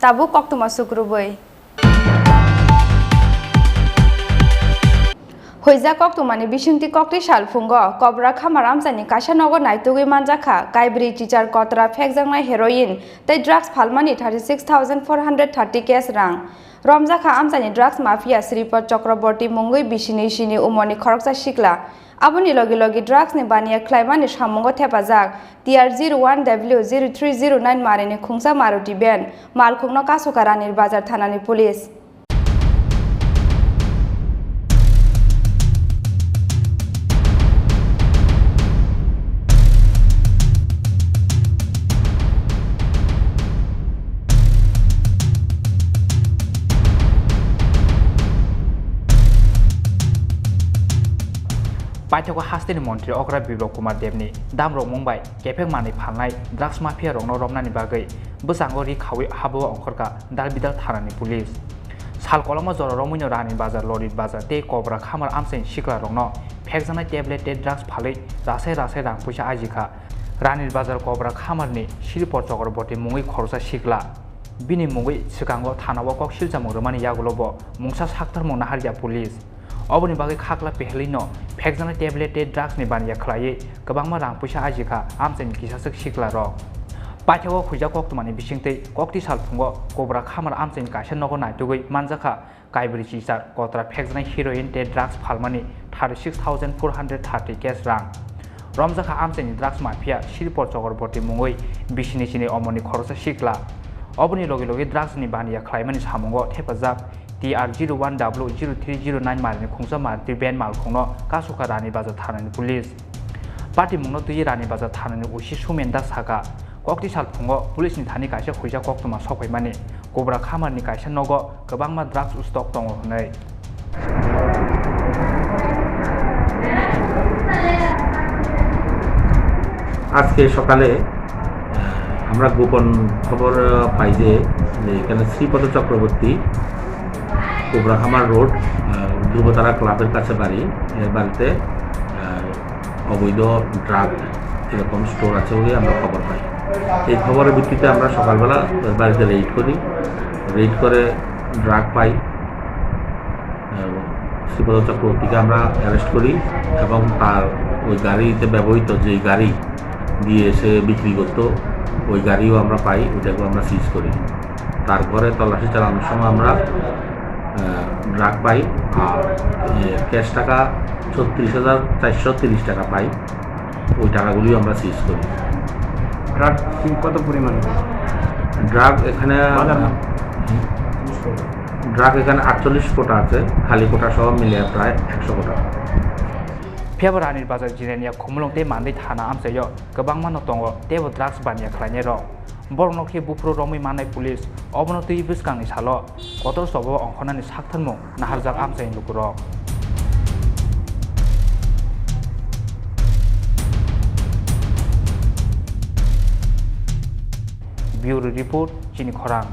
tabu koktuma sukrubai Hoiza koktumani bisingti kokti salfungo kobra khamar amjani kaisa nogo naitugui manjakha kaibri teacher kotra phekjangnai heroin tei drugs phalmani 36,430 cash rang romjakha amjani drugs mafia Sripad Chakrabarty mungui Bini Chini umoni khoroksa sikla aboni logi logi drugs ni baniya khlaimani samungo thepajak TR01W0309 marini khungsa Maruti ben malkhungno kasukaranir bazar thanani police Paithoko hastini mantri okra biblok kumar devni damrok mumbai kefek mani phalnai drugs mafia rokno romnani bagai bwsango ri khawi habo ongkhorka dalbidal thanani police sal koloma jora romino rani bazar lori bazar te kobra khamar amsen sikla rokno phekjanai tablet te drugs phalai rasai rang puisa ajikha rani bazar kobra khamarni Sripad Chakrabarty mungui khorsa sikla bini mungui sikango thanawo kok siljamung romani yagulobo mungsa saktar mungna harja police Oboni bagai khakla pehlino phekjana tablet te drugs ni baniya khlai kabangma rang puisa ajikha amchen kisasuk sikla rok paithego khuja koktumani bisingtei kokti salphungo kobra khamar amchen kaisa nogo naitugui manjakha kaibri teacher kotra phekjana heroin te drugs phalmani 36,430 cash rang romjakha amchen drugs mafia Sripad Chakrabarty mungui Bini Chini omoni khorosa sikla oboni logi logi drugs ni baniya khlaimani samungo thepajak TR01W0309 marini khungsa Maruti ben malkhungno kasuka rani bazar thanani police party mungno tui rani bazar thanani usi sumenda saka kokti salphungo police ni thani kaisa khuija koktuma sokhaimani kobra khamarni kaisa nogo kwbangma drugs stock tongo hnai আজকে সকালে আমরা গোপন খবর পাই যে এখানে Sripada Chakraborty কোবরাখামার road ধ্রুবতারা ক্লাবের কাছে বাড়িতে অবৈধ ড্রাগ এরকম স্টোর আছে বলে আমরা খবর পাই এই খবরের ভিত্তিতে আমরা সকালবেলা বাড়িতে রেড করে ড্রাগ পাই শ্রীপদ চক্রবর্তীকে আমরা অ্যারেস্ট করি এবং তার ওই গাড়িতে ব্যবহৃত যে গাড়ি দিয়ে এসে বিক্রি করতো ওই গাড়িও আমরা পাই ওটাকেও আমরা সিজ করি তারপরে তল্লাশি চালানোর সময় আমরা ড্রাগ পাই আর ক্যাশ টাকা 36,430 টাকা পাই ওই টাকাগুলিও আমরা সিজ করি ড্রাগ কত পরিমাণ ড্রাগ এখানে 48 কোটা আছে খালি কোটা সহ মিলিয়ে প্রায় 100 কোটা February bazar jinenia khumlong te mandai thana amsayo kwbangma no tongo tebo drugs baniya khlaine ro borno khe bufro romui manai police obono tui biskangni salo kotor sobo ongkhonani saktharmo naharjak amsai lukuro Bureau report Chini Khorang